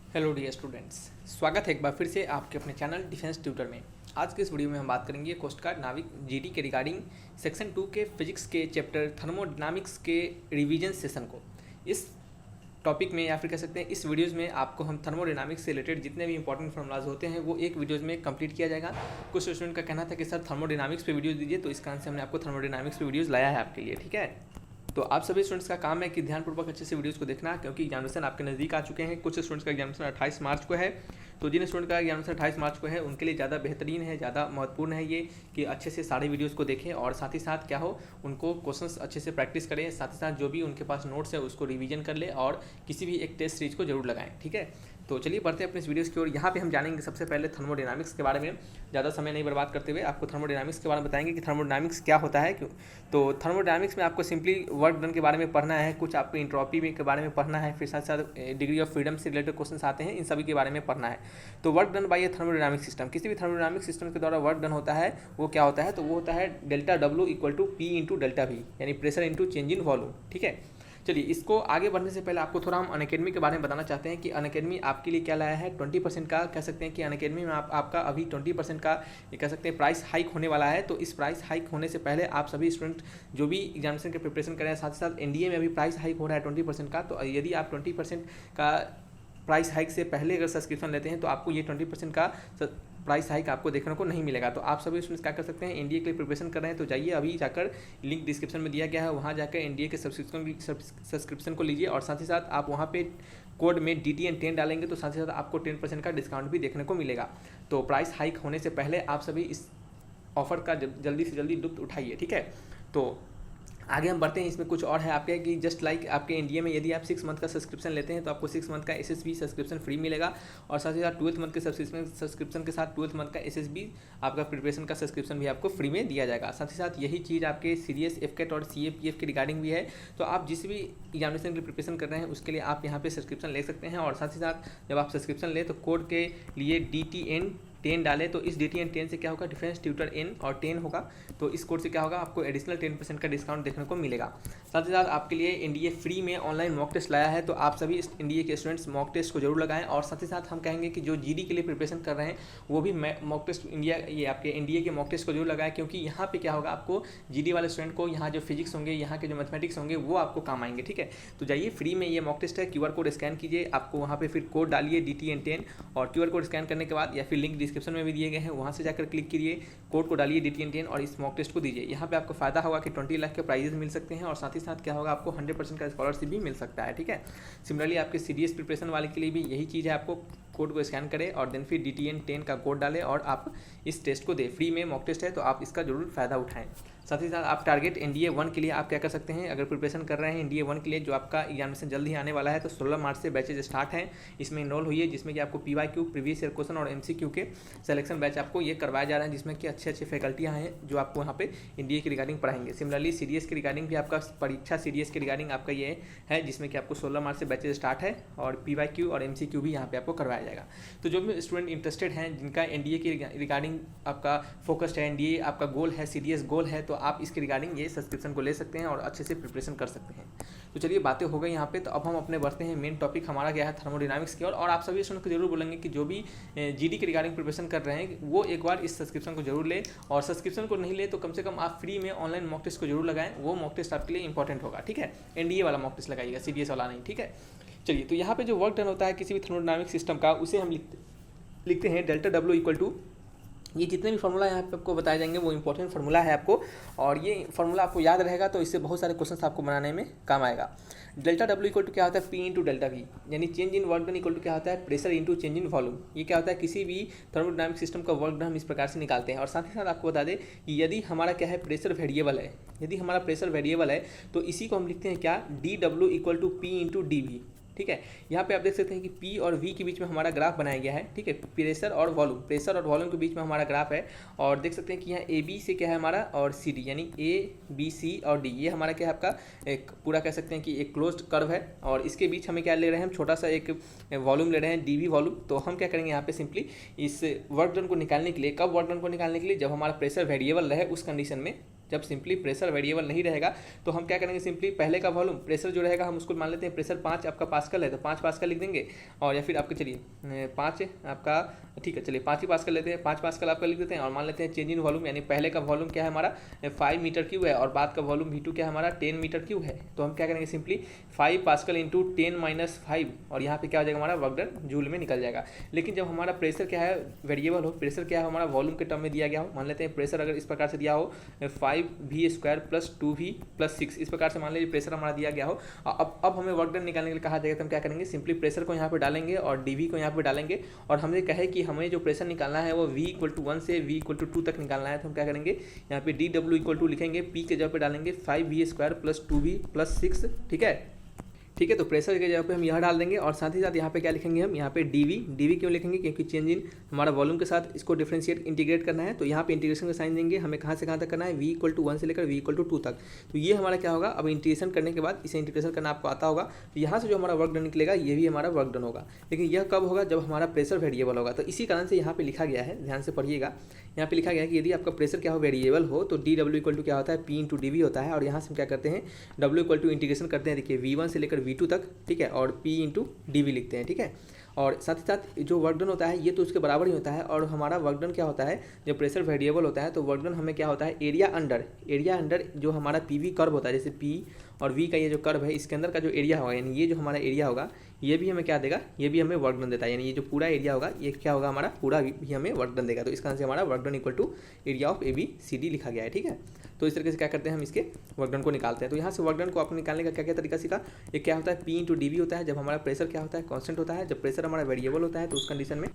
Hello dear students, स्वागत है एक बार फिर से आपके अपने चैनल डिफेंस ट्यूटर में। आज के इस वीडियो में हम बात करेंगे कोस्ट गार्ड नाविक जीडी के रिगार्डिंग सेक्शन 2 के फिजिक्स के चैप्टर थर्मोडायनामिक्स के रिवीजन सेशन को। इस टॉपिक में या फिर कह सकते हैं इस वीडियोज़ में आपको हम थर्मोडायनामिक्स से रिलेटेड जितने भी इंपॉर्टेंट फॉर्मूलाज होते हैं वो एक वीडियोज़ में कंप्लीट किया जाएगा। कुछ स्टूडेंट का कहना था कि सर थर्मोडायनामिक्स पे वीडियोज़ दीजिए, तो इस कारण से हमने आपको थर्मोडायनामिक्स पे वीडियोज़ लाया है आपके लिए। ठीक है, तो आप सभी स्टूडेंट्स का काम है कि ध्यानपूर्वक अच्छे से वीडियोज़ को देखना, क्योंकि एग्जामिनेशन आपके नज़दीक आ चुके हैं। कुछ स्टूडेंट्स का एग्जामिनेशन 28 मार्च को है, तो जिन स्टूडेंट का एग्जामिनेशन 28 मार्च को है उनके लिए ज़्यादा बेहतरीन है, ज़्यादा महत्वपूर्ण है ये कि अच्छे से सारे वीडियोज़ को देखें और साथ ही साथ क्या हो उनको क्वेश्चंस अच्छे से प्रैक्टिस करें। साथ ही साथ जो भी उनके पास नोट्स है उसको रिवीजन कर ले और किसी भी एक टेस्ट सीरीज को जरूर लगाएं। ठीक है, तो चलिए बढ़ते हैं अपने इस वीडियोज़ की ओर। यहाँ पे हम जानेंगे सबसे पहले थर्मोडायनामिक्स के बारे में। ज़्यादा समय नहीं बर्बाद करते हुए आपको थर्मोडायनामिक्स के बारे में बताएंगे कि थर्मोडायनामिक्स क्या होता है। क्यों तो थर्मोडायनामिक्स में आपको सिंपली वर्क डन के बारे में पढ़ना है, कुछ आपको इंट्रोपी के बारे में पढ़ना है, फिर साथ साथ डिग्री ऑफ फ्रीडम से रिलेटेड क्वेश्चन आते हैं, इन सभी के बारे में पढ़ना है। तो work done by A thermodynamic system, किसी भी थर्मोडायनामिक सिस्टम के द्वारा वर्क डन होता है वो क्या होता है, तो वो होता है delta W equal to P into delta V, यानी pressure into change in volume. ठीक है, चलिए इसको आगे बढ़ने से पहले आपको थोड़ा हम अनअकैडमी के बारे में बताना चाहते हैं कि अनअकैडमी आपके लिए क्या लाया है। 20% का कह सकते हैं कि अनअकैडमी में आपका अभी 20% का ये कह सकते हैं प्राइस हाइक होने वाला है। तो इस प्राइस हाइक होने से पहले आप सभी स्टूडेंट जो भी एग्जामिनेशन के प्रिपरेशन कर रहे हैं, साथ ही साथ एनडीए में अभी प्राइस हाइक हो रहा है 20% का, तो यदि आप 20% का प्राइस हाइक से पहले अगर सब्सक्रिप्शन लेते हैं तो आपको ये 20% का प्राइस हाइक आपको देखने को नहीं मिलेगा। तो आप सभी स्टूडेंट्स क्या कर सकते हैं, एनडीए के लिए प्रिपरेशन कर रहे हैं तो जाइए अभी जाकर, लिंक डिस्क्रिप्शन में दिया गया है, वहाँ जाकर एनडीए के सब्सक्रिप्शन को लीजिए और साथ ही साथ आप वहाँ पे कोड में DTN10 डालेंगे तो साथ ही साथ आपको 10% का डिस्काउंट भी देखने को मिलेगा। तो प्राइस हाइक होने से पहले आप सभी इस ऑफर का जल्दी से जल्दी लुत्फ उठाइए। ठीक है, तो आगे हम बढ़ते हैं। इसमें कुछ और है आपके कि जस्ट लाइक आपके इंडिया में यदि आप 6 मंथ का सब्सक्रिप्शन लेते हैं तो आपको 6 मंथ का SSB सब्सक्रिप्शन फ्री मिलेगा और साथ ही साथ 12th मंथ के सब्सक्रिप्शन के साथ 12th मंथ का SSB आपका प्रिपरेशन का सब्सक्रिप्शन भी आपको फ्री में दिया जाएगा। साथ ही साथ यही चीज़ आपके CDS FCAT और CAPF के रिगार्डिंग भी है। तो आप जिस भी एग्जामिनेशन के लिए प्रिपरेशन कर रहे हैं उसके लिए आप यहाँ पे सब्सक्रिप्शन ले सकते हैं और साथ ही साथ जब आप सब्सक्रिप्शन लें तो कोड के लिए DTN10 डालें तो इस DTN10 से क्या होगा, डिफेंस ट्यूटर N और 10 होगा, तो इस कोड से क्या होगा आपको एडिशनल 10% का डिस्काउंट देखने को मिलेगा। साथ ही साथ आपके लिए एनडीए फ्री में ऑनलाइन मॉक टेस्ट लाया है, तो आप सभी एनडीए के स्टूडेंट्स मॉक टेस्ट को जरूर लगाएं और साथ ही साथ हम कहेंगे कि जो जीडी के लिए प्रिपरेशन कर रहे हैं वो भी मॉक टेस्ट ये आपके एनडीए के मॉक टेस्ट को जरूर लगाएं, क्योंकि यहाँ पे क्या होगा आपको जीडी वाले स्टूडेंट को यहाँ जो फिजिक्स होंगे, यहाँ के जो मैथमेटिक्स होंगे वो आपको काम आएंगे। ठीक है, तो जाइए फ्री में ये मॉक टेस्ट है, QR कोड स्कैन कीजिए, आपको वहाँ पे फिर कोड डालिए DTN10 और QR कोड स्कैन करने के बाद या फिर लिंक डिस्क्रिप्शन में भी दिए गए हैं, वहाँ से जाकर क्लिक कीजिए, कोड को डालिए DTN10 और इस मॉक टेस्ट को दीजिए। यहाँ पे आपको फायदा होगा कि 20 लाख के प्राइजेस मिल सकते हैं और साथ ही साथ क्या होगा आपको 100% का स्कॉलरशिप भी मिल सकता है। ठीक है, सिमिलरली आपके CDS प्रिपरेशन वाले के लिए भी यही चीज़ है, आपको कोड को स्कैन करें और देन फिर DTN10 का कोड डालें और आप इस टेस्ट को दें। फ्री में मॉक टेस्ट है तो आप इसका जरूर फायदा उठाएं। साथ ही साथ आप टारगेट NDA 1 के लिए आप क्या कर सकते हैं, अगर प्रिपरेशन कर रहे हैं NDA 1 के लिए जो आपका एग्जामिनेशन जल्द ही आने वाला है, तो 16 मार्च से बैचेज स्टार्ट हैं, इसमें इनरोल हुई है, जिसमें कि आपको PYQ प्रीवियस ईयर क्वेश्चन और MCQ के सिलेक्शन बैच आपको ये करवाया जा रहा है, जिसमें कि अच्छे अच्छे फैकल्टियाँ हैं जो आपको यहाँ पे NDA की रिगार्डिंग पढ़ाएंगे। सिमिलरली CDS की रिगार्डिंग भी आपका परीक्षा CDS की रिगार्डिंग आपका ये है, जिसमें कि आपको 16 मार्च से बैचेज स्टार्ट है और PYQ और MCQ भी यहाँ पे आपको करवाया जाएगा। तो जो भी स्टूडेंट इंटरेस्टेड हैं, जिनका NDA की रिगार्डिंग आपका फोकस्ड है, NDA आपका गोल है, CDS गोल है, तो आप इसके रिगार्डिंग ये सब्सक्रिप्शन को ले सकते हैं और अच्छे से प्रिपरेशन कर सकते हैं। तो चलिए बातें हो गई यहाँ पे, तो अब हम अपने बढ़ते हैं मेन टॉपिक हमारा गया है थर्मोडायनामिक्स की ओर। और आप सभी स्टूडेंट को जरूर बोलेंगे कि जो भी जीडी के रिगार्डिंग प्रिपरेशन कर रहे हैं वो एक बार इस सब्सक्रिप्शन को जरूर लें, और सब्सक्रिप्शन को नहीं ले तो कम से कम आप फ्री में ऑनलाइन मॉक टेस्ट को जरूर लगाएं, वो मॉक टेस्ट आपके लिए इंपॉर्टेंट होगा। ठीक है, NDA वाला मॉक टेस्ट लगाइएगा, CDS वाला नहीं। ठीक है, चलिए तो यहाँ पे जो वर्क डन होता है किसी भी थर्मोडायनामिक सिस्टम का, उसे हम लिखते हैं डेल्टा डब्ल्यू इक्वल टू, ये जितने भी फार्मूला यहाँ पे आपको बताए जाएंगे वो इंपॉर्टेंट फार्मूला है आपको, और ये फार्मूला आपको याद रहेगा तो इससे बहुत सारे क्वेश्चंस आपको बनाने में काम आएगा। डेल्टा डब्ल्यू इक्वल टू क्या होता है, P इंटू डेल्टा वी, यानी change in work done equal to क्या होता है, pressure into change in volume. ये क्या होता है, किसी भी थर्मोडायनामिक सिस्टम का वर्क डन हम इस प्रकार से निकालते हैं। और साथ ही साथ आपको बता दें कि यदि हमारा क्या है, प्रेशर वेरिएबल है, यदि हमारा प्रेशर वेरिएबल है तो इसी को हम लिखते हैं क्या, DW equal to P into DV। ठीक है, यहाँ पे आप देख सकते हैं कि P और V के बीच में हमारा ग्राफ बनाया गया है। ठीक है, प्रेशर और वॉल्यूम के बीच में हमारा ग्राफ है, और देख सकते हैं कि यहाँ AB से क्या है हमारा, और CD, यानी ABC और D, ये हमारा क्या है आपका एक पूरा कह सकते हैं कि एक क्लोज्ड कर्व है, और इसके बीच हमें क्या ले रहे हैं, हम छोटा सा एक वॉल्यूम ले रहे हैं DV वॉल्यूम। तो हम क्या करेंगे यहाँ पे सिंपली इस वर्क डन को निकालने के लिए, कब वर्क डन को निकालने के लिए, जब हमारा प्रेशर वेरिएबल रहे उस कंडीशन में जब सिंपली प्रेशर वेरिएबल नहीं रहेगा तो हम क्या करेंगे, सिंपली पहले का वॉल्यूम प्रेशर जो रहेगा हम उसको मान लेते हैं प्रेशर 5 आपका पास्कल है तो 5 पास्कल लिख देंगे, और या फिर आपके चलिए 5 आपका ठीक है, चलिए 5 ही पास्कल लेते हैं, 5 पास्कल आपका लिख देते हैं, और मान लेते हैं चेंज इन वॉल्यूम यानी पहले का वॉल्यूम क्या है हमारा 5 मीटर क्यूब है और बाद का वॉल्यूम V2 क्या है हमारा 10 मीटर क्यूब है। तो हम क्या करेंगे, सिंपली 5 पास्कल इंटू 10-5 और यहाँ पे क्या हो जाएगा हमारा वर्क डन जूल में निकल जाएगा। लेकिन जब हमारा प्रेशर क्या है वेरिएबल हो, प्रेशर क्या है हमारा वॉल्यूम के टर्म में दिया गया हो, मान लेते हैं प्रेशर अगर इस प्रकार से दिया हो 5V² + 2V + 6 इस प्रकार से मान लीजिए प्रेशर हमारा दिया गया हो। अब हमें वर्क डन निकालने के लिए कहा जाएगा तो हम क्या करेंगे, सिंपली प्रेशर को यहाँ पे डालेंगे और dV को यहाँ पे डालेंगे, और हमने कहे कि हमें जो प्रेशर निकालना है वो V = 1 से V = 2 तक निकालना है। तो हम क्या करेंगे, यहाँ पे dW = लिखेंगे, P के जगह पे डालेंगे 5V² + 2V + 6, ठीक है। ठीक है, तो प्रेशर के जगह पे हम यह डाल देंगे, और साथ ही साथ यहाँ पे क्या लिखेंगे हम, यहाँ पे dV क्यों लिखेंगे, क्योंकि चेंज इन हमारा वॉल्यूम के साथ इसको डिफरेंशिएट इंटीग्रेट करना है। तो यहाँ पे इंटीग्रेशन का साइन देंगे, हमें कहाँ से कहाँ तक करना है, V = 1 से लेकर V = 2 तक। तो ये हमारा क्या होगा, अब इंटीग्रेशन करने के बाद इसे इंटीग्रेशन करना आपको आता होगा, तो यहाँ से जो हमारा वर्क डन निकलेगा ये भी हमारा वर्क डन होगा। लेकिन यह कब होगा, जब हमारा प्रेशर वेरिएबल होगा। तो इसी कारण से यहाँ पे लिखा गया है, ध्यान से पढ़िएगा, यहाँ पे लिखा गया है कि यदि आपका प्रेशर क्या हो वेरिएबल हो तो dW = क्या होता है, P × dV होता है, और यहाँ से हम क्या करते हैं W = इंटीग्रेशन करते हैं, देखिए V1 से लेकर V2 तक, ठीक है, और P × dV लिखते हैं, ठीक है। और साथ ही साथ जो वर्क डन होता है ये तो उसके बराबर ही होता है, और हमारा वर्क डन क्या होता है, जब प्रेशर वेरिएबल होता है तो वर्क डन हमें क्या होता है, एरिया अंडर जो हमारा PV कर्व होता है, जैसे P और V का ये जो कर्व है इसके अंदर का जो एरिया होगा, यानी ये जो हमारा एरिया होगा ये भी हमें क्या देगा, ये भी हमें वर्क डन देता है, यानी ये जो पूरा एरिया होगा ये क्या होगा हमारा पूरा भी हमें वर्क डन देगा। तो इस कारण से हमारा work done = area of ABCD लिखा गया है, ठीक है। तो इस तरीके से क्या करते हैं हम इसके वर्क डन को निकालते हैं। तो यहाँ से वर्क डन को आपने निकालने का क्या क्या तरीका सीखा, ये क्या होता है P × dV होता है जब हमारा प्रेशर क्या होता है कांस्टेंट होता है, जब प्रेशर हमारा वेरिएबल होता है तो उस कंडीशन में,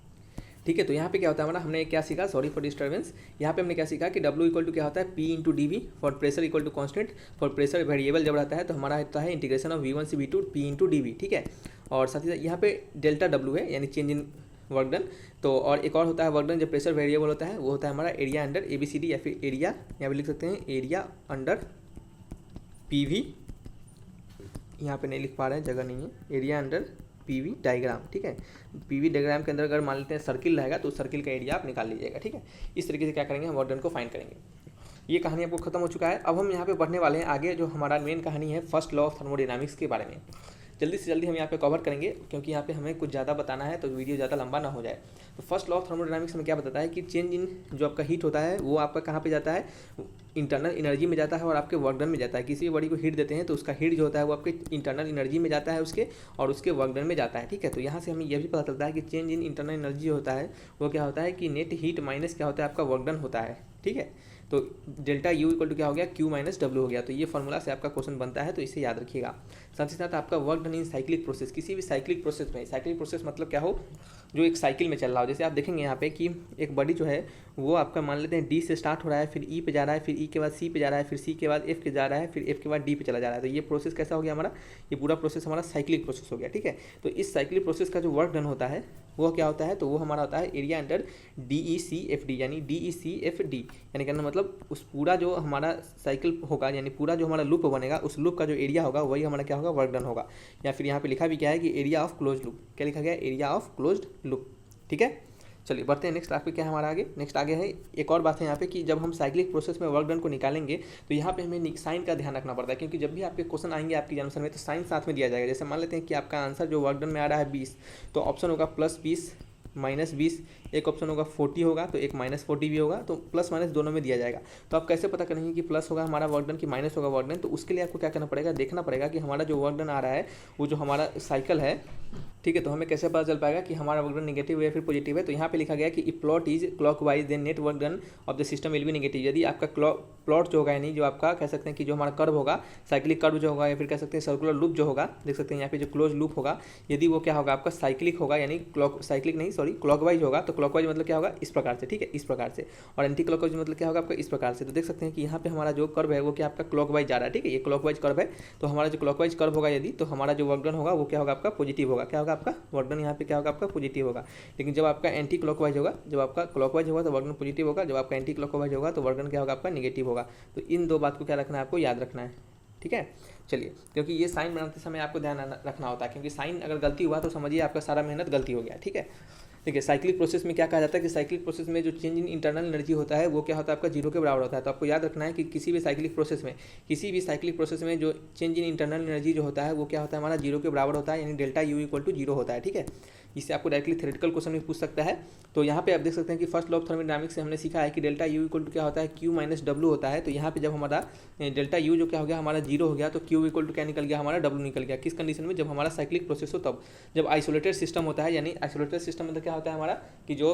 ठीक है। तो यहाँ पे क्या होता है हमारा, हमने क्या सीखा, सॉरी फॉर डिस्टर्बेंस, यहाँ पे हमने क्या सीखा कि W = क्या होता है P × dV for pressure = constant, for pressure variable जब रहता है तो हमारा होता है इंटीग्रेशन ऑफ V1 से V2 P × dV, ठीक है। और साथ ही साथ यहाँ पे ΔW है यानी चेंज इन वर्क डन। तो और एक और होता है वर्क डन जब प्रेशर वेरिएबल होता है, वो होता है हमारा एरिया अंडर ABCD, या फिर एरिया यहाँ पे लिख सकते हैं एरिया अंडर PV, यहाँ पे नहीं लिख पा रहे हैं, जगह नहीं है, एरिया अंडर PV डायग्राम, ठीक है। PV डायग्राम के अंदर अगर मान लेते हैं सर्किल रहेगा तो सर्किल का एरिया आप निकाल लीजिएगा, ठीक है। इस तरीके से क्या करेंगे हम वर्क डन को फाइंड करेंगे। ये कहानी आपको खत्म हो चुका है। अब हम यहाँ पे बढ़ने वाले हैं आगे, जो हमारा मेन कहानी है फर्स्ट लॉ ऑफ थर्मोडायनामिक्स के बारे में। जल्दी से जल्दी हम यहाँ पे कवर करेंगे क्योंकि यहाँ पे हमें कुछ ज़्यादा बताना है तो वीडियो ज़्यादा लंबा ना हो जाए। तो फर्स्ट लॉ ऑफ थर्मोडायनामिक्स में क्या बताता है कि चेंज इन जो आपका हीट होता है वो आपका कहाँ पे जाता है, इंटरनल एनर्जी में जाता है और आपके वर्क डन में जाता है। किसी भी बॉडी को हीट देते हैं तो उसका हीट जो होता है वो आपके इंटरनल एनर्जी में जाता है उसके, और उसके वर्क डन में जाता है, ठीक है। तो यहाँ से हमें यह भी पता चलता है कि चेंज इन इंटरनल एनर्जी होता है वो क्या होता है कि नेट हीट माइनस क्या होता है आपका वर्क डन होता है, ठीक है। तो ΔU = क्या हो गया, Q - W हो गया। तो ये फॉर्मूला से आपका क्वेश्चन बनता है, तो इसे याद रखिएगा। साथ ही साथ आपका work done in cyclic process, किसी भी साइक्लिक प्रोसेस में, साइक्लिक प्रोसेस मतलब क्या हो, जो एक साइकिल में चल रहा हो। जैसे आप देखेंगे यहाँ पे कि एक बॉडी जो है वो आपका मान लेते हैं D से स्टार्ट हो रहा है, फिर E पे जा रहा है, फिर E के बाद C पे जा रहा है, फिर C के बाद F के जा रहा है, फिर F के बाद D पे चला जा रहा है। तो ये प्रोसेस कैसा हो गया हमारा, ये पूरा प्रोसेस हमारा साइक्लिक प्रोसेस हो गया, ठीक है। तो इस साइक्लिक प्रोसेस का जो वर्क डन होता है वो क्या होता है, तो वो हमारा होता है एरिया अंडर DECFD, यानी DECFD यानी कहना मतलब उस पूरा जो हमारा साइकिल होगा, यानी पूरा जो हमारा लूप बनेगा उस लूप का जो एरिया होगा वही हमारा क्या होगा, वर्क डन होगा। या फिर यहाँ पे लिखा भी क्या है कि एरिया ऑफ क्लोज लूप, क्या लिखा गया, एरिया ऑफ क्लोज्ड लूप, ठीक है। चलिए बढ़ते हैं नेक्स्ट टॉपिक क्या है हमारा आगे। नेक्स्ट आगे है एक और बात है यहाँ पे कि जब हम साइक्लिक प्रोसेस में वर्क डन को निकालेंगे तो यहाँ पे हमें साइन का ध्यान रखना पड़ता है, क्योंकि जब भी आपके क्वेश्चन आएंगे आपके आंसर में तो साइन साथ में दिया जाएगा। जैसे मान लेते हैं कि आपका आंसर जो वर्क डन में आ रहा है 20, तो ऑप्शन होगा +20 -20, एक ऑप्शन होगा 40 होगा तो एक -40 भी होगा, तो प्लस माइनस दोनों में दिया जाएगा। तो आप कैसे पता करेंगे कि प्लस होगा हमारा वर्क डन कि माइनस होगा वर्क डन, तो उसके लिए आपको क्या करना पड़ेगा, देखना पड़ेगा कि हमारा जो वर्क डन आ रहा है वो जो हमारा साइकिल है, ठीक है। तो हमें कैसे पता चल पाएगा कि हमारा वर्क डन नेगेटिव है या फिर पॉजिटिव है। तो यहाँ पे लिखा गया कि if plot is clockwise then net work done of the system will be negative. यदि आपका प्लॉट जो होगा, यानी जो आपका कह सकते हैं कि जो हमारा कर्व होगा, साइक्लिक कर्व जो होगा, या फिर कह सकते हैं सर्कुलर लूप जो होगा, देख सकते हैं यहाँ पे जो क्लोज लूप होगा, यदि वो क्या होगा आपका साइक्लिक होगा, यानी क्लॉकवाइज होगा। तो क्लॉकवाइज मतलब क्या होगा, इस प्रकार से, ठीक है, इस प्रकार से। और एंटी क्लॉकवाइज मतलब क्या होगा आपका, इस प्रकार से। तो देख सकते हैं कि यहाँ पे हमारा जो कर्व है वो क्या आपका क्लॉकवाइज जा रहा है, ठीक है, ये क्लॉकवाइज कर्व है। तो हमारा जो क्लॉकवाइज कर्व होगा यदि, तो हमारा जो वर्क डन होगा वो क्या होगा आपका पॉजिटिव होगा। क्या होगा आपका वर्क डन यहाँ पे क्या होगा आपका पॉजिटिव होगा। लेकिन जब आपका एंटी क्लॉकवाइज होगा, जब आपका क्लॉकवाइज होगा तो वर्क डन पॉजिटिव होगा, जब आपका एंटी क्लॉकवाइज होगा तो वर्क डन क्या होगा आपका नेगेटिव होगा। तो इन दो बात को क्या रखना है, आपको याद रखना है, ठीक है। चलिए, क्योंकि ये साइन बनाते समय आपको ध्यान रखना होता है, क्योंकि साइन अगर गलती हुआ तो समझिए आपका सारा मेहनत गलती हो गया, ठीक है। देखिए साइक्लिक प्रोसेस में क्या कहा जाता है कि साइक्लिक प्रोसेस में जो चेंज इन इंटरनल एनर्जी होता है वो क्या होता है आपका जीरो के बराबर होता है। तो आपको याद रखना है कि किसी भी साइक्लिक प्रोसेस में जो चेंज इन इंटरनल एनर्जी जो होता है वो क्या होता है हमारा जीरो के बराबर होता है, यानी delta U equal to zero होता है। ठीक है, इससे आपको डायरेक्टली थ्योरेटिकल क्वेश्चन भी पूछ सकता है। तो यहाँ पे आप देख सकते हैं कि फर्स्ट लॉ ऑफ थर्मोडायनामिक्स से हमने सीखा है कि डेल्टा यू इक्वल टू क्या होता है क्यू माइनस डब्ल्यू होता है। तो यहाँ पे जब हमारा डेल्टा यू जो क्या हो गया हमारा जीरो हो गया तो क्यू इक्वल टू क्या निकल गया हमारा डब्ल्यू निकल गया। किस कंडीशन में, जब हमारा साइक्लिक प्रोसेस हो तब। जब आइसोलेटेड सिस्टम होता है, यानी आइसोलेटेड सिस्टम मतलब क्या होता है हमारा कि जो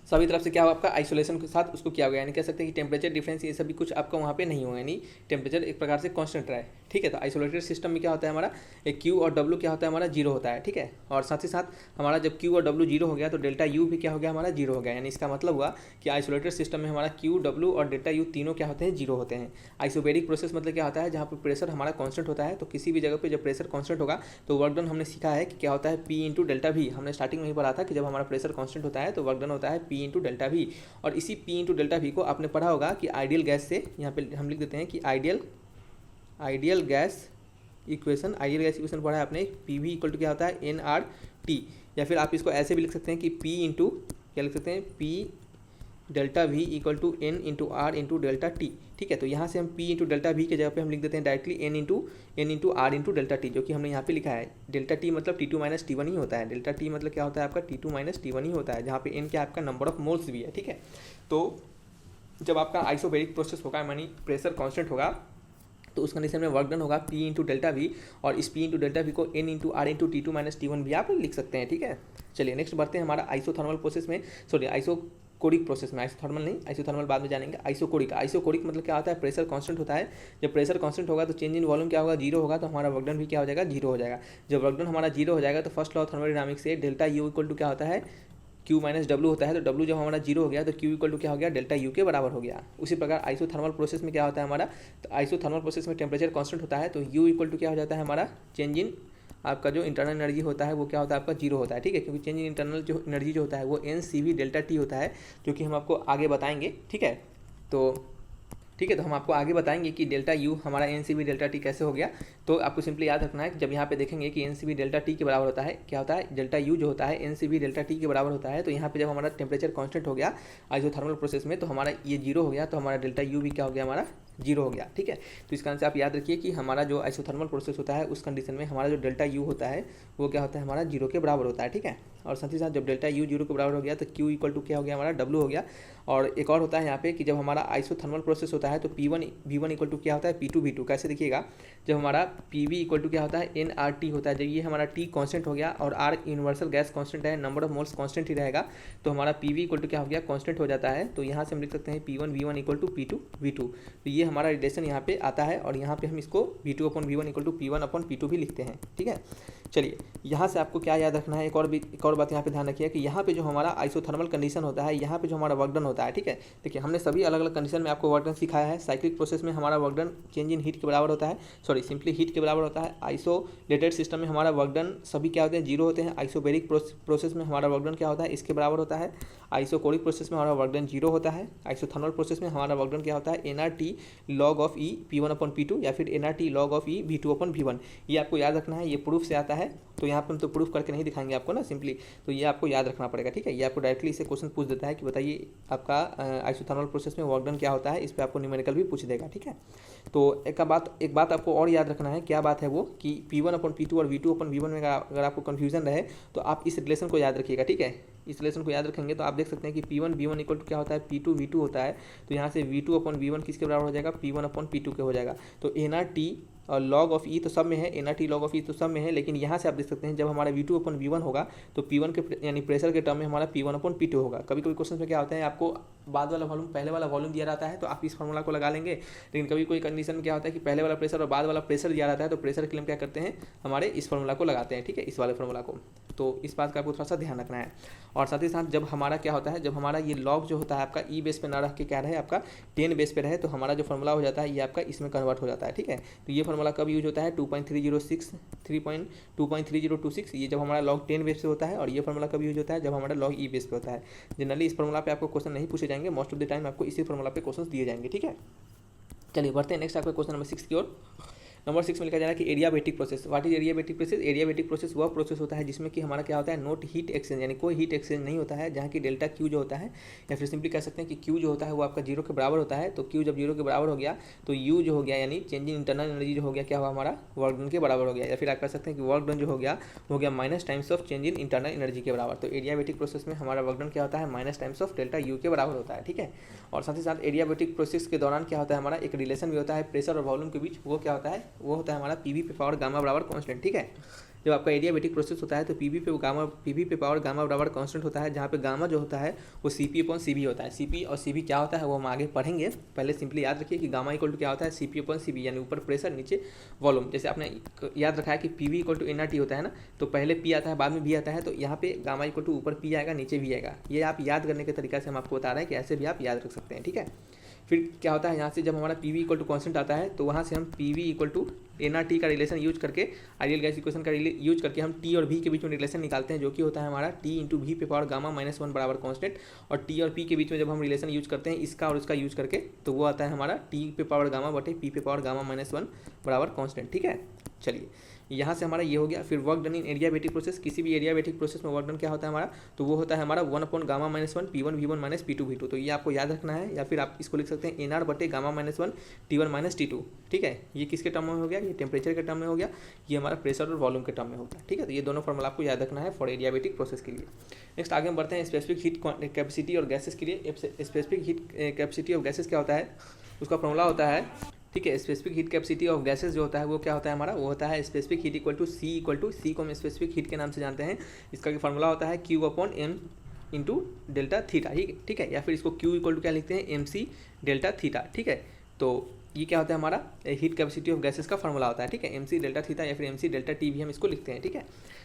सभी तरफ से क्या हो आपका आइसोलेशन के साथ उसको किया गया, यानी कह सकते हैं कि टेम्परेचर डिफरेंस ये सभी कुछ आपका वहाँ पे नहीं होगा, यानी टेम्परेचर एक प्रकार से कांस्टेंट रहा है। ठीक है, तो आइसोलेटेड सिस्टम में क्या होता है हमारा एक क्यू और डब्ल्यू क्या होता है हमारा जीरो होता है। ठीक है, और साथ ही साथ हमारा जब क्यू और डब्ल्यू जीरो हो गया तो डेल्टा यू भी क्या हो गया हमारा जीरो हो गया, यानी इसका मतलब हुआ कि आइसोलेटेड सिस्टम में हमारा क्यू डब्ल्यू और डेल्टा यू तीनों क्या होते हैं जीरो होते हैं। आइसोबेरिक प्रोसेस मतलब क्या होता है जहाँ पर प्रेशर हमारा कॉन्स्टेंट होता है, तो किसी भी जगह पर जब प्रेशर कॉन्स्टेंट होगा तो वर्क डन हमने सीखा है कि क्या होता है पी इंटू डेल्टा भी। हमने स्टार्टिंग में ही पढ़ा था कि जब हमारा प्रेशर कॉन्स्टेंट होता है तो वर्क डन होता है पी इंटू डेल्टा भी। और इसी पी इंटू डेल्टा भी को आपने पढ़ा होगा कि आइडियल गैस से, यहाँ पे हम लिख देते हैं कि आइडियल गैस इक्वेशन पढ़ा है आपने, पी वी इक्वल टू क्या होता है एन आर टी, या फिर आप इसको ऐसे भी लिख सकते हैं कि पी इंटू क्या लिख सकते हैं P delta V equal to N into R into delta T. ठीक है, तो यहाँ से हम पी इंटू डेल्टा वी के जगह पे हम लिख देते हैं directly N into R into delta T, जो कि हमने यहाँ पे लिखा है। डेल्टा टी मतलब T two minus T one ही होता है। डेल्टा टी मतलब क्या होता है आपका T two minus T one ही होता है, जहाँ पे एन क्या आपका नंबर ऑफ मोल्स भी है। ठीक है, तो जब आपका आइसोबेरिक प्रोसेस होगा यानी प्रेशर कॉन्स्टेंट होगा तो उस कंडीशन में वर्क डन होगा पी इंटू डेल्टा वी, और इस पी इंटू डेल्टा वी को N into R into T two minus T one भी आप लिख सकते हैं। ठीक है, चलिए नेक्स्ट बढ़ते हैं हमारा आइसोथर्मल प्रोसेस में, सॉरी आइसोकोरिक प्रोसेस में। आइसोथर्मल नहीं, आइसोथर्मल बाद में जानेंगे। आइसोकोरिक मतलब क्या होता है प्रेशर कांस्टेंट होता है। जब प्रेशर कांस्टेंट होगा तो चेंज इन वॉल्यूम क्या होगा जीरो होगा, तो हमारा वर्क डन भी क्या हो जाएगा जीरो हो जाएगा। जब वर्क डन हमारा जीरो हो जाएगा तो फर्स्ट लॉ ऑफ थर्मोडायनामिक्स से डेल्टा यू इक्वल टू क्या होता है क्यू माइनस डब्ल्यू होता है। तो डब्ल्यू जब हमारा जीरो हो गया तो क्यू इक्वल टू क्या हो गया डेल्टा यू के बराबर हो गया। उसी प्रकार आइसोथर्मल प्रोसेस में क्या होता है हमारा, तो आइसोथर्मल प्रोसेस में टेम्परेचर कांस्टेंट होता है तो यू इक्वल टू क्या हो जाता है हमारा चेंज इन आपका जो इंटरनल एनर्जी होता है वो क्या होता है आपका जीरो होता है। ठीक है, क्योंकि चेंज इन इंटरनल जो एनर्जी जो होता है वो N C V delta T होता है, जो कि हम आपको आगे बताएंगे। ठीक है, तो हम आपको आगे बताएंगे कि डेल्टा यू हमारा N C B delta T कैसे हो गया। तो आपको सिंपली याद रखना है कि जब यहाँ पे देखेंगे कि N C B delta T के बराबर होता है, क्या होता है डेल्टा यू जो होता है N C B delta T के बराबर होता है। तो यहाँ पे जब हमारा टेम्परेचर कांस्टेंट हो गया आइसोथर्मल प्रोसेस में तो हमारा ये जीरो हो गया, तो हमारा डेल्टा यू भी क्या हो गया हमारा जीरो हो गया। ठीक है, तो इस कारण से आप याद रखिए कि हमारा जो आइसोथर्मल प्रोसेस होता है उस कंडीशन में हमारा जो डेल्टा यू होता है वो क्या होता है हमारा जीरो के बराबर होता है। ठीक है, और साथ ही साथ जब डेल्टा यू जीरो के बराबर हो गया तो क्यू इक्वल टू क्या हो गया हमारा डब्ल्यू हो गया। और एक और होता है यहाँ पे कि जब हमारा आइसोथर्मल प्रोसेस होता है तो P one V one equal to क्या होता है पी टू वी टू। कैसे देखिएगा, जब हमारा पी वी इक्वल टू क्या होता है एन आर टी होता है। जब ये हमारा टी कांस्टेंट हो गया और आर यूनिवर्सल गैस कांस्टेंट है, नंबर ऑफ मोल्स कांस्टेंट ही रहेगा, तो हमारा पी वी इक्वल टू क्या हो गया कांस्टेंट हो जाता है। तो यहाँ से हम लिख सकते हैं P one V one equal to P two V two. तो ये हमारा रिलेशन यहाँ पे आता है और यहाँ पे हम इसको V two upon V one equal to P one upon P two भी लिखते हैं। ठीक है, चलिए यहाँ से आपको क्या याद रखना है, एक और बात यहाँ पे ध्यान रखिए कि यहाँ पे जो हमारा आइसोथर्मल कंडीशन होता है यहाँ पे जो हमारा वर्क डन होता है। ठीक है, देखिए हमने सभी अलग अलग कंडीशन में आपको वर्क डन सिखाया है। साइक्लिक प्रोसेस में हमारा work done change in heat के बराबर होता है, सॉरी सिंपली हीट के बराबर होता है। आइसोलेटेड सिस्टम में हमारा वर्क डन सभी क्या होते हैं जीरो होते हैं। आइसोबेरिक प्रोसेस में हमारा वर्क डन क्या होता है इसके बराबर होता है। आइसोकोरिक प्रोसेस में हमारा वर्क डन जीरो होता है। आइसोथर्मल प्रोसेस में हमारा वर्क डन क्या होता है N R T log of E P one upon P two या फिर N R T log of E V two upon V one. ये आपको याद रखना है, ये प्रूफ से आता है। तो यहाँ पर हम तो प्रूफ करके नहीं दिखाएंगे आपको ना, सिंपली तो ये आपको याद रखना पड़ेगा। ठीक है, ये आपको डायरेक्टली इसे क्वेश्चन पूछ देता है कि बताइए आपका आइसोथर्मल प्रोसेस में वर्क डन क्या होता है, इस पर आपको न्यूमेरिकल भी पूछ देगा। ठीक है, तो एक बात आपको और याद रखना है, क्या बात है वो कि P one upon P two और V two upon V one में अगर आपको कन्फ्यूजन रहे तो आप इस रिलेशन को याद रखिएगा। ठीक है, इस रिलेशन को याद रखेंगे तो आप देख सकते हैं कि P one V one equal to क्या होता है पी टू वी टू होता है। तो यहाँ से V two upon V one किसके बराबर हो जाएगा P one upon P two के हो जाएगा। तो एन आर टी और लॉग ऑफ ई तो सब में है, N R T log of E तो सब में है, लेकिन यहाँ से आप देख सकते हैं जब हमारा V two upon V one होगा तो पी वन के यानी प्रेशर के टर्म में हमारा P one upon P two होगा। कभी कभी क्वेश्चन में क्या होता है आपको बाद वाला वॉल्यूम पहले वाला वॉल्यूम दिया रहता है तो आप इस फॉर्मूला को लगा लेंगे, लेकिन कभी कोई कंडीशन में क्या होता है कि पहले वाला प्रेशर और बाद वाला प्रेशर दिया रहता है तो प्रेशर के लिए हम क्या करते हैं हमारे इस फॉर्मूला को लगाते हैं। ठीक है, इस वाले फॉर्मूला को, तो इस बात का आपको थोड़ा सा ध्यान रखना है। और साथ ही साथ जब हमारा क्या होता है जब हमारा ये लॉग जो होता है आपका ई बेस पे ना रह के क्या रहे आपका 10 बेस पे रहे तो हमारा जो फॉर्मूला हो जाता है ये आपका इसमें कन्वर्ट हो जाता है। ठीक है, तो ये फॉर्मूला कब यूज होता है 2.3026 ये जब हमारा लॉग 10 बेस पे होता है, और ये फॉर्मूला कब यूज होता है जब हमारा लॉग ई बेस पे होता है। जनरली इस फॉर्मूला पे आपको क्वेश्चन नहीं पूछे जाएंगे, मोस्ट ऑफ द टाइम आपको इसी फॉर्मूला पे क्वेश्चन दिए जाएंगे। ठीक है, चलिए बढ़ते हैं नेक्स्ट आपका क्वेश्चन नंबर 6 की ओर। नंबर 6 में लिखा जा रहा है कि adiabatic process. What is adiabatic process? Adiabatic process वह प्रोसेस होता है जिसमें कि हमारा क्या होता है, नोट हीट एक्सचेंज, यानी कोई हीट एक्सचेंज नहीं होता है, जहाँ की डेल्टा क्यू जो होता है, या फिर सिंपली कह सकते हैं कि क्यू जो होता है वो आपका जीरो के बराबर होता है। तो क्यू जब जीरो के बराबर हो गया तो यू जो हो गया यानी चेंज इन इंटरनल एनर्जी जो हो गया क्या हुआ, हमारा वर्क डन के बराबर हो गया, या फिर आप कह सकते हैं कि वर्क डन जो हो गया minus times of change in internal energy के बराबर। तो एडियाबेटिक प्रोसेस में हमारा वर्क डन क्या होता है, minus times of delta U के बराबर होता है, ठीक है। और साथ ही साथ एडियाबेटिक प्रोसेस के दौरान क्या होता है, हमारा एक रिलेशन भी होता है प्रेशर और वॉल्यूम के बीच, वो क्या होता है, वो होता है हमारा पीवी पे पावर गामा बराबर कांस्टेंट, ठीक है। जब आपका एडियाबेटिक प्रोसेस होता है तो पीवी पे पावर गामा बराबर कांस्टेंट होता है, जहाँ पे गामा जो होता है वो सीपी अपॉन सीबी होता है। सीपी और सीबी क्या होता है वो हम आगे पढ़ेंगे, पहले सिंपली याद रखिए कि गामा इक्वल टू क्या होता है, सीपी अपॉन सीबी, यानी ऊपर प्रेशर नीचे वॉल्यूम। जैसे आपने याद रखा है कि पीवी इक्वल टू एनआरटी होता है ना, तो पहले पी आता है बाद में भी आता है, तो यहाँ पे गामा इक्वल टू ऊपर पी आएगा नीचे भी आएगा। ये आप याद करने के तरीका से हम आपको बता रहे हैं कि ऐसे भी आप याद रख सकते हैं, ठीक है। फिर क्या होता है, यहाँ से जब हमारा P V equal to constant आता है तो वहाँ से हम P V equal to N R T का रिलेशन यूज करके, आइडियल गैस इक्वेशन का यूज करके हम टी और वी के बीच में रिलेशन निकालते हैं, जो कि होता है हमारा टी इंटू वी पे पावर गामा माइनस वन बराबर कॉन्स्टेंट। और टी और पी के बीच में जब हम रिलेशन यूज करते हैं इसका और इसका यूज करके, तो वो आता है हमारा टी पे पावर गामा बटे पी पे पावर गामा माइनस वन बराबर कॉन्स्टेंट, ठीक है। चलिए यहाँ से हमारा ये हो गया। फिर work done in adiabatic process, किसी भी एडियाबेटिक प्रोसेस में वर्क डन क्या होता है हमारा, तो वो होता है हमारा one upon gamma minus one P1 V1 minus P2 V2। तो ये आपको याद रखना है, या फिर आप इसको लिख सकते हैं NR बटे gamma minus one T1 minus T2, ठीक है। ये किसके टर्म में हो गया, ये टेम्परेचर के टर्म में हो गया, ये हमारा प्रेशर और वॉल्यूम के टर्म में होगा, ठीक है। तो ये दोनों फॉर्मूला आपको याद रखना है फॉर एडियाबेटिक प्रोसेस के लिए। नेक्स्ट आगे हम बढ़ते हैं स्पेसिफिक हीट कैपेसिटी और गैसेस के लिए। Specific heat capacity of gases क्या होता है, उसका फॉर्मूला होता है, ठीक है। Specific heat capacity of gases जो होता है वो क्या होता है हमारा, वो होता है स्पेसिफिक हीट इक्वल टू सी को हम स्पेसिफिक हीट के नाम से जानते हैं। इसका फॉर्मूला होता है Q upon M into delta theta, ठीक है। या फिर इसको क्यू इक्वल टू क्या लिखते हैं, एम सी डेल्टा थीटा, ठीक है। तो ये क्या होता है हमारा हीट कैपेसिटी ऑफ गैसेस का फॉर्मूला होता है, ठीक है। एम सी डेल्टा थीटा या फिर एम सी डेल्टा टी भी हम इसको लिखते हैं, ठीक है।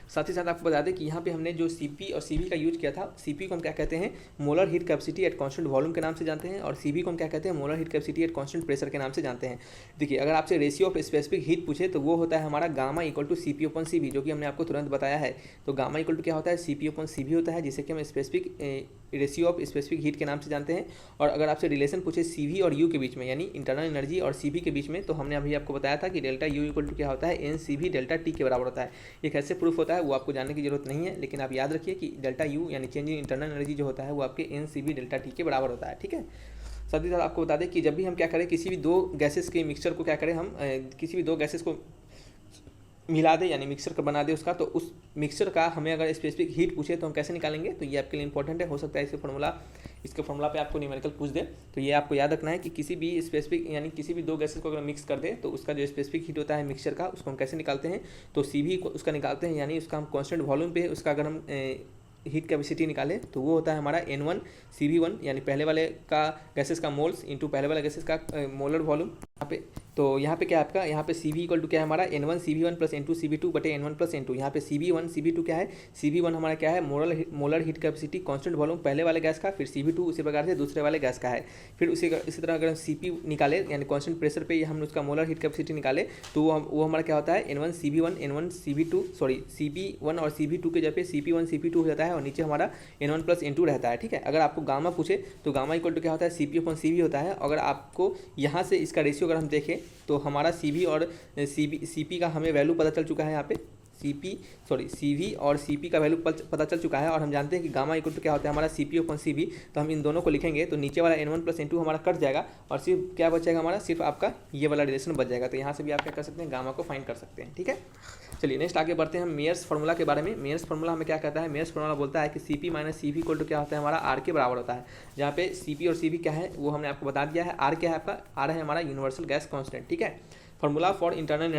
साथ ही साथ आपको बता दें कि यहाँ पे हमने जो सीपी और सीवी का यूज किया था, सीपी को हम क्या कहते हैं, molar heat capacity at constant volume के नाम से जानते हैं, और सीवी को हम क्या कहते हैं, molar heat capacity at constant pressure के नाम से जानते हैं। देखिए अगर आपसे रेशियो ऑफ स्पेसिफिक हीट पूछे तो वो होता है हमारा gamma equal to C P upon C V, जो कि हमने आपको तुरंत बताया है। तो गामा इक्वल टू क्या होता है, C P upon C V होता है, जिसे कि हम specific ratio of specific heat के नाम से जानते हैं। और अगर आपसे रिलेशन पूछे सी वी और यू के बीच में, यानी इंटरनल एनर्जी और सी वी के बीच में, तो हमने अभी आपको बताया था कि डेल्टा यू इक्वल टू क्या होता है, N C V delta T के बराबर होता है। ये कैसे प्रूफ होता है वो आपको जानने की जरूरत नहीं है, लेकिन आप याद रखिए कि डेल्टा यू यानी चेंज इन इंटरनल एनर्जी जो होता है वो आपके N C V delta T के बराबर होता है, ठीक है। साथ ही साथ आपको बता दें कि जब भी हम क्या करें, किसी भी दो गैसेस के मिक्सचर को क्या करें, हम किसी भी दो गैसेस को मिला दे यानी मिक्सर का बना दे उसका, तो उस मिक्सर का हमें अगर स्पेसिफिक हीट पूछे तो हम कैसे निकालेंगे, तो ये आपके लिए इंपॉर्टेंट है। हो सकता है इसके फॉर्मूला पे आपको न्यूमेरिकल पूछ दे, तो ये आपको याद रखना है कि किसी भी स्पेसिफिक यानी किसी भी दो गैसेस को अगर मिक्स कर दे तो उसका जो स्पेसिफिक हीट होता है मिक्सचर का, उसको हम कैसे निकालते हैं, तो सी भी उसका निकालते हैं, यानी उसका हम कॉन्स्टेंट वॉल्यूम पे उसका अगर हम हीट कैपेसिटी निकाले तो वो होता है हमारा N1 CV1, यानी पहले वाले का गैसेस का मोल्स इंटू पहले वाले गैसेस का मोलर वॉल्यूम। यहाँ पे क्या है आपका, यहाँ पे CV इक्वल टू क्या है हमारा N1 CV1 plus N2 CV2 बटे N1 प्लस N2। यहाँ पे CV1 CV2 क्या है, CV1 हमारा क्या है, molar heat capacity constant volume पहले वाले गैस का, फिर CV2 उसी प्रकार से दूसरे वाले गैस का है। फिर इसी तरह अगर हम CP निकाले यानी कांस्टेंट प्रेशर पे हम उसका मोलर हीट कैपेसिटी निकाले तो वो हमारा क्या होता है N1 CV1 N1 CV2 sorry CP1 और CP2 के जगह CP1 CP2 हो जाता है, और नीचे हमारा N1 प्लस N2 रहता है, ठीक है। अगर आपको गामा पूछे तो गामा इक्वल टू क्या होता है, CP अपॉन CV होता है। अगर आपको यहाँ से इसका रेशियो अगर हम देखें तो हमारा CV और CP का हमें वैल्यू पता चल चुका है, यहाँ पे CV और CP का वैल्यू पता चल चुका है, और हम जानते हैं कि गामा इक्वल टू क्या होता है हमारा CP अपॉन CV। तो हम इन दोनों को लिखेंगे तो नीचे वाला N1 प्लस N2 हमारा कट जाएगा, और सिर्फ क्या बचेगा हमारा, सिर्फ आपका ये वाला रिलेशन बच जाएगा। तो यहाँ से भी आप क्या कर सकते हैं, गामा को फाइंड कर सकते हैं, ठीक है। चलिए नेक्स्ट आगे बढ़ते हैं हम मेयर्स फार्मूला के बारे में। मेयर्स फार्मूला हमें क्या कहता है, मेयर्स फार्मूला बोलता है कि CP minus CV equal to क्या होता है हमारा R के बराबर होता है। जहाँ पे CP और CV क्या है वो हमने आपको बता दिया है। R क्या है आपका, R है हमारा यूनिवर्सल गैस कांस्टेंट, ठीक है। फार्मूला फॉर इंटरनल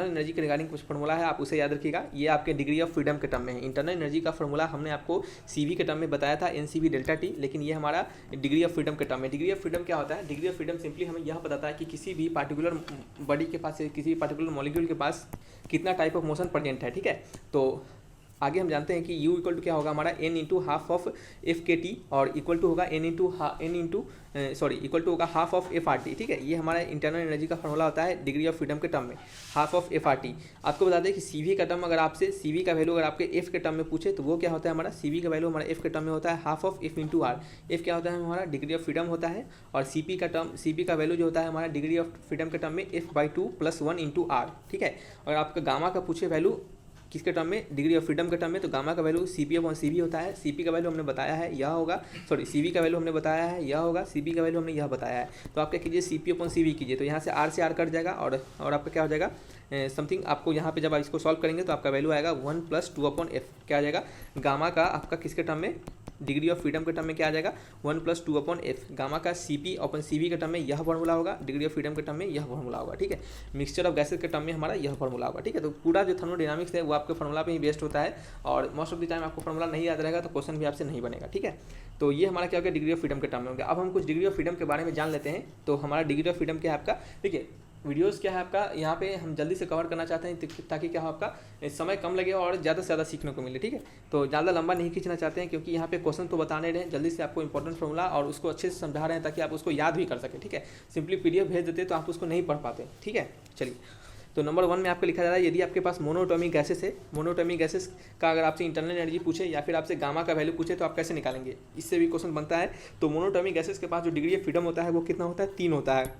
एनर्जी के रिगार्डिंग कुछ फार्मूला है, आप उसे याद रखिएगा। ये आपके डिग्री ऑफ फ्रीडम के टर्म में है। इंटरनल एनर्जी का फार्मूला हमने आपको CV के टर्म में बताया था NCV डेल्टा टी, लेकिन ये हमारा डिग्री ऑफ फ्रीडम के टर्म में। डिग्री ऑफ फ्रीडम क्या होता है, डिग्री ऑफ फ्रीडम सिंपली हमें यह बताता है कि किसी भी पार्टिकुलर बॉडी के पास, किसी भी पार्टिकुलर मॉलिक्यूल के पास कितना टाइप ऑफ मोशन प्रेजेंट है, ठीक है। तो आगे हम जानते हैं कि U इक्वल टू क्या होगा हमारा n into half of F के टी और इक्वल टू होगा इक्वल टू होगा half of F R T. ठीक है, ये हमारा इंटरनल एनर्जी का फॉर्मूला होता है डिग्री ऑफ फ्रीडम के टर्म में, half of F R T. आपको बता दें कि सी वी का टर्म अगर आपसे सी वी का वैल्यू अगर आपके एफ के टर्म में पूछे तो वो क्या होता है हमारा, सी वी का वैल्यू हमारा एफ के टर्म में होता है half of F into R. F क्या होता है हमारा डिग्री ऑफ फ्रीडम होता है, और सी पी का वैल्यू जो होता है हमारा डिग्री ऑफ फ्रीडम के टर्म में F by two plus one into R. ठीक है, और आपका गामा का पूछे वैल्यू किसके टर्म में, डिग्री ऑफ फ्रीडम के टर्म में, तो गामा का value C P upon C V होता है। सी पी का वैल्यू हमने बताया है यह होगा, सॉरी सी वी का वैल्यू हमने बताया है यह होगा, सी पी का वैल्यू हमने यह बताया है। तो आप क्या कीजिए C P upon C V कीजिए, तो यहाँ से आर कट जाएगा और आपका क्या हो जाएगा समथिंग, आपको यहाँ पे जब आप इसको सॉल्व करेंगे तो आपका वैल्यू आएगा 1 + 2 अपॉन एफ। क्या आ जाएगा गामा का आपका किसके टर्म में, डिग्री ऑफ फ्रीडम के टर्म में क्या आ जाएगा 1 + 2 अपॉन एफ। गामा का C P upon C V के टर्म में यह फॉर्मूला होगा, डिग्री ऑफ फ्रीडम के टर्म में यह फॉर्मूला होगा। ठीक है, मिक्सचर ऑफ गैसेस के टर्म में हमारा यह फॉर्मूला होगा। ठीक है, तो पूरा जो थर्मोडायनामिक्स है वो आपके फॉर्मूला पे ही बेस्ड होता है, और मोस्ट ऑफ द टाइम आपको फॉर्मूला नहीं याद रहेगा तो क्वेश्चन भी आपसे नहीं बनेगा। ठीक है, तो ये हमारा क्या हो गया डिग्री ऑफ फ्रीडम के टर्म में हो गया। अब हम कुछ डिग्री ऑफ फ्रीडम के बारे में जान लेते हैं। तो हमारा डिग्री ऑफ फ्रीडम क्या है आपका, देखिए वीडियोस क्या है आपका, यहाँ पे हम जल्दी से कवर करना चाहते हैं ताकि क्या हो आपका समय कम लगे और ज़्यादा से ज़्यादा सीखने को मिले। ठीक है, तो ज़्यादा लंबा नहीं खींचना चाहते हैं क्योंकि यहाँ पे क्वेश्चन तो बताने रहे हैं, जल्दी से आपको इंपॉर्टेंट फॉर्मूला और उसको अच्छे से समझा रहे हैं ताकि आप उसको याद भी कर सकें। ठीक है, सिंपली पीडीएफ भेज देते तो आप उसको नहीं पढ़ पाते। ठीक है, चलिए तो नंबर 1 में आपको लिखा जा रहा है यदि आपके पास मोनोटोमिक गैसेस है, मोनोटोमिक गैसेस का अगर आपसे इंटरनल एनर्जी पूछे या फिर आपसे गामा का वैल्यू पूछे तो आप कैसे निकालेंगे, इससे भी क्वेश्चन बनता है। तो मोनोटोमिक गैसेस के पास जो डिग्री ऑफ फ्रीडम होता है वो कितना होता है 3 होता है।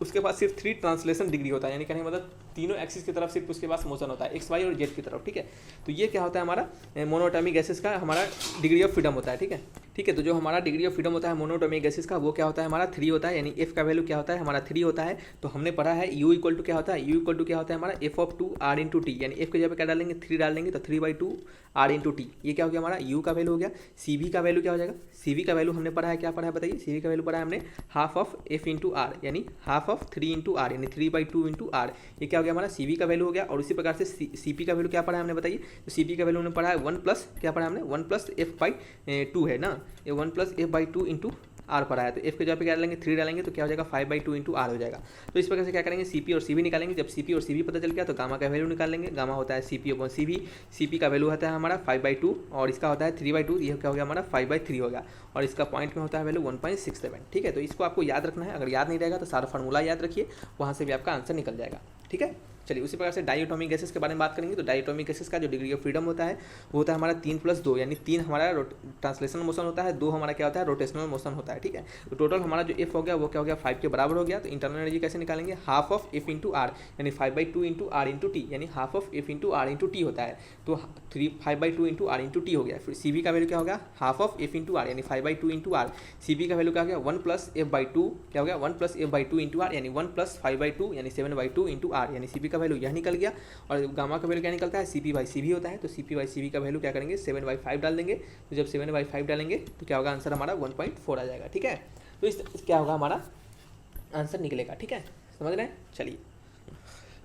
उसके पास सिर्फ 3 ट्रांसलेशन डिग्री होता है, यानी कहने मतलब तीनों एक्सिस की तरफ सिर्फ उसके पास मोशन होता है, एक्स वाई और जेड की तरफ। ठीक है, तो ये क्या होता है हमारा मोनोटोमिक गैसेस का हमारा डिग्री ऑफ फ्रीडम होता है। ठीक है, ठीक है, तो जो हमारा डिग्री ऑफ फ्रीडम होता है मोनोटोमिक गैसेस का वो क्या होता है हमारा 3 होता है, यानी एफ का वैल्यू क्या होता है हमारा 3 होता है। तो हमने पढ़ा है यू इक्वल टू क्या होता है, यू इक्वल टू क्या होता है हमारा F of 2 R into T, यानी एफ के जगह पे क्या डालेंगे 3 डालेंगे तो 3/2 आर इंटू टी। ये क्या हो गया हमारा यू का वैल्यू हो गया। सी वी का वैल्यू क्या हो जाएगा, सी वी का वैल्यू हमने पढ़ा है, क्या पढ़ा है बताइए, सी वी का वैल्यू पढ़ा है हमने half of F into R, यानी हाफ ऑफ 3 इंटू आर, यानी 3/2 इंटू आर। ये क्या हो गया हमारा सी वी का वैल्यू हो गया। और उसी प्रकार से सी पी का वैल्यू क्या पढ़ा है हमने बताइए, तो सी पी का वैल्यू हमने पढ़ा है 1 प्लस क्या पढ़ा है हमने 1 + f/2 है ना, ये 1 + f/2 इंटू आर पढ़ा है। तो एफ के जगह पे क्या डालेंगे 3 डालेंगे तो क्या हो जाएगा 5/2 इंटू आर हो जाएगा। तो इस प्रकार से क्या करेंगे सीपी और सीवी निकालेंगे। जब सीपी और सीवी पता चल गया तो गामा का वैल्यू निकाल लेंगे। गामा होता है सीपी अपॉन सीवी, सीपी का वैल्यू होता है हमारा 5/2 और इसका होता है 3/2, यह क्या हो गया हमारा 5/3 हो गया, और इसका पॉइंट में होता है वैल्यू 1.67। ठीक है, तो इसको आपको याद रखना है, अगर याद नहीं रहेगा तो सारा फार्मूला याद रखिए, वहाँ से भी आपका आंसर निकल जाएगा। ठीक है, चलिए उसी प्रकार से डायटोमिक गैसेस के बारे में बात करेंगे। तो डायटोमिक गैसेस का जो डिग्री ऑफ फ्रीडम होता है वो होता है हमारा 3 + 2, यानी 3 हमारा ट्रांसलेशनल मोशन होता है, 2 हमारा क्या होता है रोटेशनल मोशन होता है। ठीक है, तो टोटल हमारा जो एफ हो गया वो क्या हो गया 5 के बराबर हो गया। तो इंटरनल एनर्जी कैसे निकालेंगे, half of F into R, यानी 5/2 इंटू आर इंटू टी, यानी half of F into R into T होता है। तो 5/2 इंटू आर इंटू टी हो गया। फिर सी वी का वैल्यू क्या हो गया half of F into R, यानी 5/2 इंटू आर। सी पी का वैल्यू क्या हो गया 1 + f/2, क्या हो गया 1 + f/2 इंटू आर, यानी 1 + 5/2 यानी 7/2 इंटू आर, यानी सी पी का वैल्यू यह निकल गया। और गामा का वैल्यू क्या निकलता है CP/CV होता है। तो CP/CV का वैल्यू क्या करेंगे 7/5 डाल देंगे। तो जब 7/5 डालेंगे तो क्या होगा आंसर हमारा 1.4 आ जाएगा। ठीक है, तो इस क्या होगा हमारा आंसर निकलेगा। ठीक है, समझ रहे हैं। चलिए,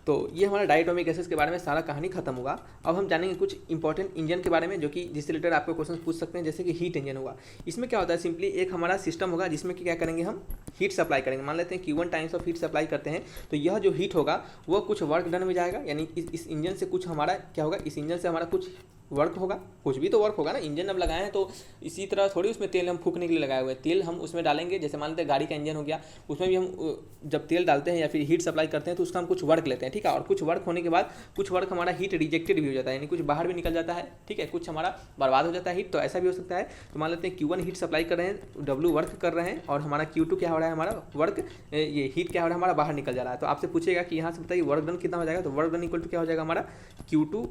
तो ये हमारा डायटोमिक गैसेस के बारे में सारा कहानी खत्म होगा। अब हम जानेंगे कुछ इंपॉर्टेंट इंजन के बारे में जो कि जिससे रिलेटेड आपको क्वेश्चन पूछ सकते हैं, जैसे कि हीट इंजन होगा। इसमें क्या होता है सिंपली एक हमारा सिस्टम होगा जिसमें कि क्या करेंगे हम हीट सप्लाई करेंगे। मान लेते हैं Q1 times of heat supply करते हैं, तो यह जो हीट होगा वो कुछ वर्क डन में जाएगा, यानी इस इंजन से कुछ हमारा क्या होगा, इस इंजन से हमारा कुछ वर्क होगा, कुछ भी तो वर्क होगा ना। इंजन अब लगाए हैं तो इसी तरह थोड़ी उसमें तेल हम फूकने के लिए लगाए हुए हैं, तेल हम उसमें डालेंगे। जैसे मान लेते हैं गाड़ी का इंजन हो गया, उसमें भी हम जब तेल डालते हैं या फिर हीट सप्लाई करते हैं तो उसका हम कुछ वर्क लेते हैं। ठीक है, और कुछ वर्क होने के बाद कुछ वर्क हमारा हीट रिजेक्टेड भी हो जाता है, यानी कुछ बाहर भी निकल जाता है। ठीक है, कुछ हमारा बर्बाद हो जाता है हीट, तो ऐसा भी हो सकता है। तो मान लेते हैं Q1 हीट सप्लाई कर रहे हैं, W वर्क कर रहे हैं, और हमारा Q2 क्या हो रहा है हमारा वर्क, ये हीट क्या हो रहा है हमारा बाहर निकल जा रहा है। तो आपसे पूछेगा कि यहाँ से बताइए वर्क डन कितना हो जाएगा, तो वर्क डन इक्वल टू क्या हो जाएगा हमारा Q2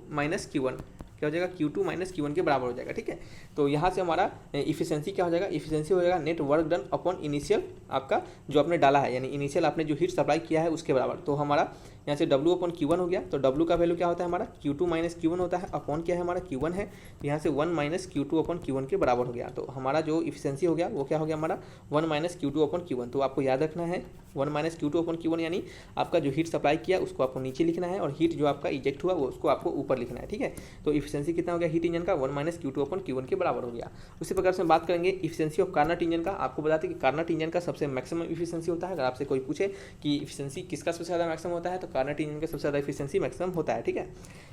- Q1, क्या हो जाएगा Q2 - Q1 के बराबर हो जाएगा। ठीक है, तो यहाँ से हमारा इफिशिएंसी क्या हो जाएगा, इफिशिएंसी हो जाएगा net work done upon initial आपका जो आपने डाला है, यानी इनिशियल आपने जो हीट सप्लाई किया है उसके बराबर। तो हमारा यहाँ से W/Q1 हो गया। तो W का वैल्यू क्या होता है हमारा Q2 - Q1 होता है, अपॉन क्या है हमारा Q1 है, तो यहाँ से 1 - Q2/Q1 के बराबर हो गया। तो हमारा जो इफिशिएंसी हो गया वो क्या हो गया हमारा 1 - Q2/Q1। तो आपको याद रखना है 1 - Q2/Q1, यानी आपका जो हीट सप्लाई किया उसको आपको नीचे लिखना है, और हीट जो आपका इजेक्ट हुआ वो उसको आपको ऊपर लिखना है। ठीक है, तो इफिशिएंसी कितना हो गया हीट इंजन का 1 - Q2/Q1 के बराबर हो गया। उसी प्रकार से हम बात करेंगे इफिशिएंसी ऑफ कार्नट इंजन का। आपको बताते हैं कि कार्नट इंजन का सबसे मैक्सिमम इफिशिएंसी होता है। अगर आपसे कोई पूछे कि इफिशिएंसी किसका सबसे ज़्यादा मैक्सिमम होता है, तो कार्नट इंजन का सबसे ज़्यादा इफिशियंसी मैक्सिमम होता है। ठीक है,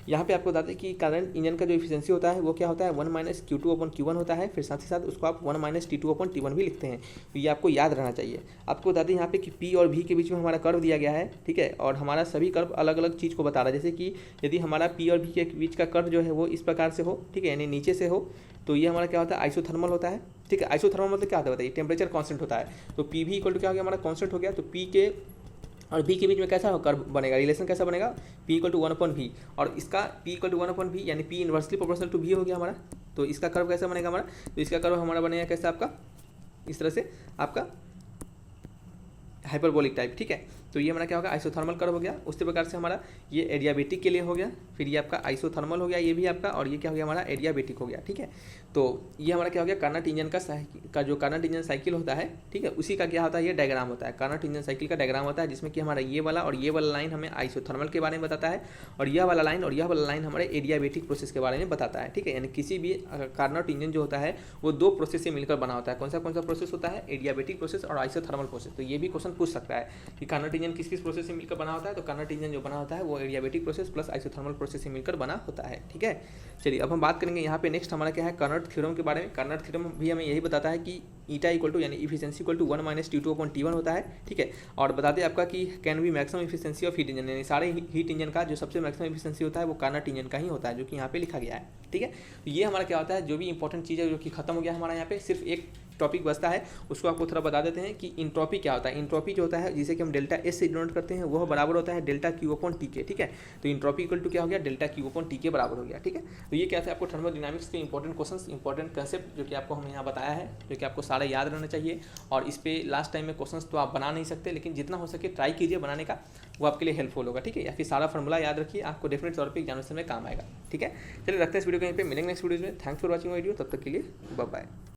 यहाँ पे आपको बताते हैं कि कार्नट इंजन का जो इफिशियंसी होता है वो क्या होता है 1 - Q2/Q1 होता है। फिर साथ ही साथ उसको आप 1 - T2/T1 भी लिखते हैं, तो ये आपको याद रहना चाहिए। आपको बता दें यहाँ पे कि P और V के बीच में हमारा कर्व दिया गया है। ठीक है, और हमारा सभी कर्व अलग अलग चीज़ को बता रहा है। जैसे कि यदि हमारा P और V के बीच का कर्व जो है वो इस प्रकार से हो, ठीक है, यानी नीचे से हो, तो ये हमारा क्या होता है आइसोथर्मल होता है। ठीक है, आइसोथर्मल मतलब क्या होता है बताइए, टेम्परेचर कांस्टेंट होता है। तो पी भी इक्वल टू क्या हो गया हमारा कांस्टेंट हो गया। तो पी के और v के बीच में कैसा कर्व बनेगा, रिलेशन कैसा बनेगा, p = 1/v, और इसका p = 1/v यानी p inversely proportional to v हो गया हमारा। तो इसका कर्व कैसा बनेगा हमारा, तो इसका कर्व हमारा बनेगा कैसा आपका, इस तरह से आपका हाइपरबोलिक टाइप। ठीक है, तो ये हमारा क्या होगा आइसोथर्मल कर्व हो गया। उसी प्रकार से हमारा ये एडियाबेटिक के लिए हो गया, फिर ये आपका आइसोथर्मल हो गया ये भी आपका, और ये क्या हो गया हमारा एडियाबेटिक हो गया। ठीक है, तो ये हमारा क्या हो गया कार्नट इंजन का जो कार्नट इंजन साइकिल होता है, ठीक है, उसी का क्या होता है ये डायग्राम होता है। कार्नट इंजन साइकिल का डायग्राम होता है जिसमें कि हमारा ये वाला और ये वाला लाइन हमें आइसोथर्मल के बारे में बताता है, और यह वाला लाइन और यह वाला लाइन हमारे एडियाबेटिक प्रोसेस के बारे में बताता है। ठीक है, यानी किसी भी कार्नट इंजन जो होता है वो दो प्रोसेस से मिलकर बना होता है। कौन सा प्रोसेस होता है, एडियाबेटिक प्रोसेस और आइसोथर्मल प्रोसेस। तो ये भी क्वेश्चन पूछ सकता है कि कार्नट इंजन किस किस प्रोसेस से मिलकर बना होता है। तो कार्नट इंजन जो बना होता है वो adiabatic process plus isothermal process से मिलकर बना होता है। ठीक है, चलिए अब हम बात करेंगे यहाँ पे नेक्स्ट हमारा क्या है कार्नट थ्योरम के बारे में। कार्नट थ्योरम भी हमें यही बताता है कि ईटा इक्वल टू यानी इफिशियंसी इक्वल टू 1 - T2/T1 होता है। ठीक है, और बताते हैं आपका कि can be maximum efficiency of heat engine, यानी सारे हीट इंजन का जो सबसे मैक्सिमम इफिशियंसी होता है वो कार्नट इंजन का ही होता है, जो कि यहाँ पे लिखा गया है। ठीक है, तो ये हमारा क्या होता है, जो भी इंपॉर्टेंट चीज़ है जो कि खत्म हो गया हमारा यहाँ पे, सिर्फ एक टॉपिक बचता है, उसको आपको थोड़ा बता देते हैं कि इंट्रोपी क्या होता है। इंट्रोपी जो होता है जिसे कि हम डेल्टा एस से डिनोट करते हैं वह बराबर होता है डेल्टा Q/T के। ठीक है, तो इंट्रोपी इक्वल टू क्या हो गया डेल्टा Q/T के बराबर हो गया। ठीक है, तो ये क्या था आपको थर्मोडायनामिक्स के इंपॉर्टेंट क्वेश्चंस, इंपॉर्टेंट कंसेप्ट जो कि आपको हम यहाँ बताया है, जो कि आपको सारा याद रहना चाहिए। और इस पे लास्ट टाइम में क्वेश्चंस तो आप बना नहीं सकते, लेकिन जितना हो सके ट्राई कीजिए बनाने का, वो आपके लिए हेल्पफुल होगा। ठीक है, या फिर सारा फॉर्मूला याद रखिए, आपको डेफिनेट तौर पर एग्जामिनेशन में काम आएगा। ठीक है, चलिए रखते हैं इस वीडियो को यहीं पे, मिलेंगे नेक्स्ट वीडियो में। थैंक्स फॉर वॉचिंग वीडियो, तब तक के लिए बाय बाय।